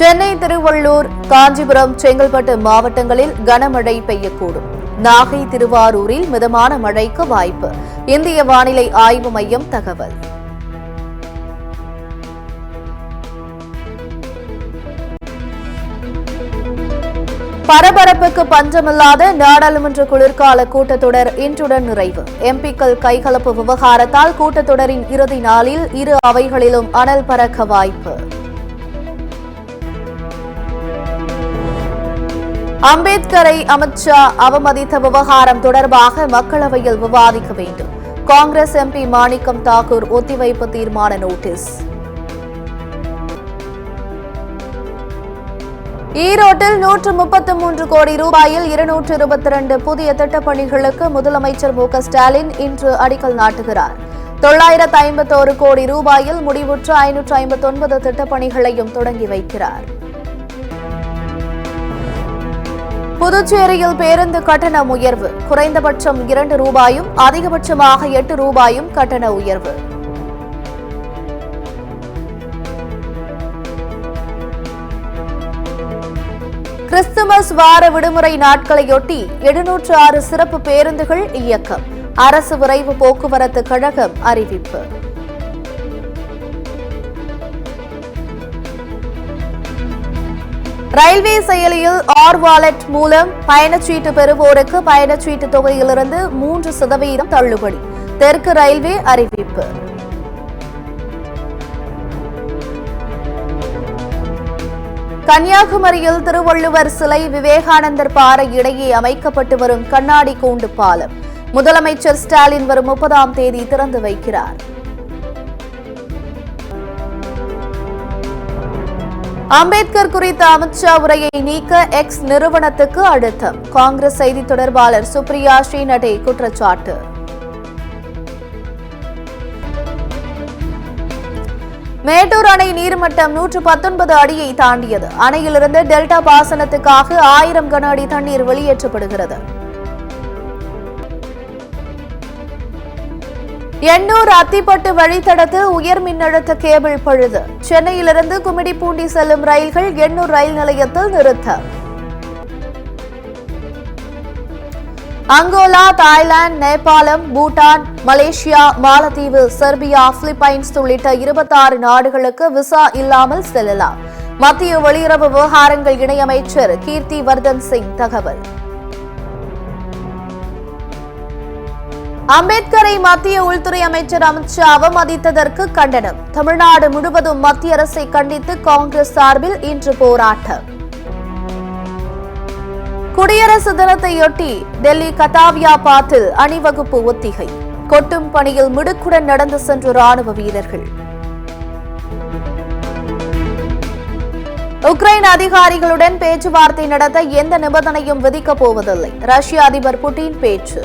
சென்னை, திருவள்ளூர், காஞ்சிபுரம், செங்கல்பட்டு மாவட்டங்களில் கனமழை பெய்யக்கூடும். நாகை, திருவாரூரில் மிதமான மழைக்கு வாய்ப்பு. இந்திய வானிலை ஆய்வு மையம் தகவல். பரபரப்புக்கு பஞ்சமில்லாத நாடாளுமன்ற குளிர்கால கூட்டத்தொடர் இன்றுடன் நிறைவு. எம்பிக்கள் கைகலப்பு விவகாரத்தால் கூட்டத்தொடரின் இறுதி நாளில் இரு அவைகளிலும் அனல் பறக்க வாய்ப்பு. அம்பேத்கரை அமித் ஷா அவமதித்த விவகாரம் தொடர்பாக மக்களவையில் விவாதிக்க வேண்டும். காங்கிரஸ் எம்பி மாணிக்கம் தாக்கூர் ஒத்திவைப்பு தீர்மான நோட்டீஸ். ஈரோட்டில் 133 கோடி ரூபாயில் 222 புதிய திட்டப்பணிகளுக்கு முதலமைச்சர் மு க ஸ்டாலின் இன்று அடிக்கல் நாட்டுகிறார். 951 கோடி ரூபாயில் முடிவுற்ற 559 திட்டப்பணிகளையும் தொடங்கி வைக்கிறார். புதுச்சேரியில் பேருந்து கட்டணம் உயர்வு. குறைந்தபட்சம் 2 ரூபாயும் அதிகபட்சமாக 8 ரூபாயும் கட்டண உயர்வு. கிறிஸ்துமஸ் வார விடுமுறை நாட்களையொட்டி 706 சிறப்பு பேருந்துகள் இயக்கம். அரசு விரைவு போக்குவரத்து கழகம் அறிவிப்பு. ரயில்வே செயலியில் வாலெட் மூலம் பயணச்சீட்டு பெறுவோருக்கு பயணச்சீட்டு தொகையிலிருந்து 3% தள்ளுபடி. தெற்கு ரயில்வே அறிவிப்பு. கன்னியாகுமரியில் திருவள்ளுவர் சிலை, விவேகானந்தர் பாறை இடையே அமைக்கப்பட்டு வரும் கண்ணாடி கூண்டு பாலம் முதலமைச்சர் ஸ்டாலின் வரும் 30ஆம் தேதி திறந்து வைக்கிறார். அம்பேத்கர் குறித்த அமித் ஷா உரையை நீக்க எக்ஸ் நிறுவனத்துக்கு அழுத்தம். காங்கிரஸ் செய்தி தொடர்பாளர் சுப்ரியா ஸ்ரீநடே குற்றச்சாட்டு. மேட்டூர் அணை நீர்மட்டம் 119 அடியை தாண்டியது. அணையிலிருந்து டெல்டா பாசனத்துக்காக 1000 கன அடி தண்ணீர் வெளியேற்றப்படுகிறது. எண்ணூர் அத்திப்பட்டு வழித்தடத்தில் உயர் மின்னழுத்த கேபிள் பழுது. சென்னையிலிருந்து கும்மிடிப்பூண்டி செல்லும் ரயில்கள் எண்ணூர் ரயில் நிலையத்தில் நிறுத்தம். அங்கோலா, தாய்லாந்து, நேபாளம், பூட்டான், மலேசியா, மாலத்தீவு, செர்பியா, பிலிப்பைன்ஸ் உள்ளிட்ட 26 நாடுகளுக்கு விசா இல்லாமல் செல்லலாம். மத்திய வெளியுறவு விவகாரங்கள் இணையமைச்சர் கீர்த்தி வர்தன் சிங் தகவல். அம்பேத்கரை மத்திய உள்துறை அமைச்சர் அமித் ஷா அவமதித்ததற்கு கண்டனம். தமிழ்நாடு முழுவதும் மத்திய அரசை கண்டித்து காங்கிரஸ் சார்பில் இன்று போராட்டம். குடியரசு தினத்தையொட்டி டெல்லி கத்தாவியா பாத்தில் அணிவகுப்பு ஒத்திகை. கொட்டும் பணியில் மிடுக்குடன் நடந்து சென்ற ராணுவ வீரர்கள். உக்ரைன் அதிகாரிகளுடன் பேச்சுவார்த்தை நடத்த எந்த நிபந்தனையும் விதிக்கப் போவதில்லை. ரஷ்ய அதிபர் புட்டின் பேச்சு.